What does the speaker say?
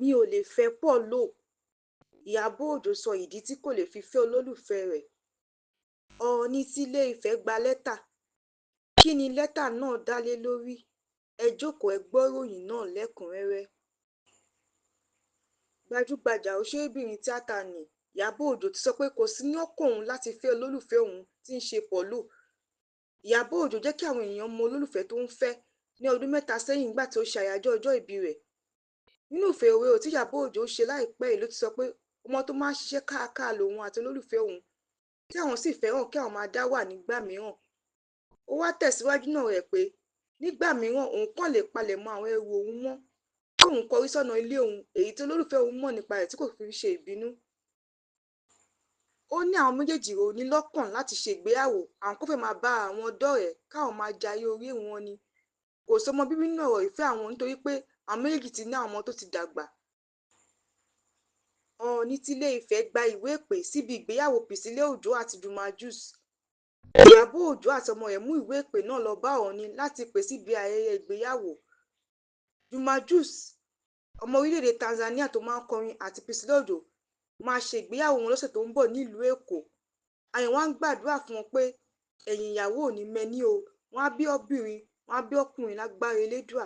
mi ò lè fẹ́ Paul. Ìyábọ̀ Òjó sọ ìdí tí kò lè fi fẹ́ olólùfẹ́ rẹ̀. Ọọ̀ni tí Ilé-Ifẹ̀ gba lẹ́tà. Kí ni lẹ́tà náà dá lé lórí? Ẹ jókòó ẹ gbọ́ ìròyìn náà lẹ́kùnrẹ́rẹ́. Gbajúgbajà òṣèrébìnrin tíátà ni Ìyábọ̀ Òjó ti sọ pé kò sí ní ọkàn òun láti fẹ́ olólùfẹ́ òun tí ń ṣe Paul. Ìyábọ̀ Òjó jẹ́ kí àwọn èèyàn mọ olólùfẹ́ tó ń fẹ́ ní ọdún mẹ́ta sẹ́yìn nígbà tí ó ṣe àyájọ́ ọjọ́ ìbí rẹ̀. Nínú ìfèròwérò tí Ìyábọ̀ Òjó ṣe láìpẹ́ yìí ló ti sọ pé ọmọ tó máa ń ṣiṣẹ́ kárakára lòun àti olólùfẹ́ òun tí àwọn sì fẹ́ràn kí àwọn máa dá wà nígbà mìíràn. Ó wá tẹ̀síwájú náà rẹ̀ pé nígbà mìíràn òun kàn lè palẹ̀mọ́ àwọn ẹrù òun mọ́ kí òun kọrí sọ́nà ilé òun èyí tí olólùfẹ́ òun mọ̀ nípa rẹ̀ tí kò fi ṣe ìbínú. Ó ní àwọn méjèèjì ò ní lọ́kàn láti ṣe ìgbéyàwó, àwọn kò fẹ́ máa bá àwọn dọ́rẹ̀ẹ́ káwọn máa jayé orí wọn ni. Kò sọmọ bíbí nínú ọ̀rọ̀ ìfẹ́ àwọn nítorí pé àwọn méjèèjì ti ní àwọn ọmọ tó ti dàgbà. Ọọ̀ni tí Ilé-Ifẹ̀ gba ìwé ìpè síbi ìgbéyàwó Pìsílẹ̀ Òjó àti Juma Juice. Ìyábọ̀ Òjó àti ọmọ rẹ̀ mú ìwé ìpè náà lọ bá Ọọ̀ni láti pè síbi ayẹyẹ ìgbéyàwó. Juma Juice, ọmọ orílẹ̀-èdè Tanzania tó máa ń kọrin, àti Pìsílẹ̀ Òjó máa ṣe ìgbéyàwó wọn lọ́sẹ̀ tó ń bọ̀ nílùú Èkó. Àyàn wá ń gbàdúrà fún wọn pé ẹ̀yìn ìyàwó ò ní mẹ́ni o, wọ́n á bí obìnrin, wọ́n á bí ọkùnrin lágbára Elédùà.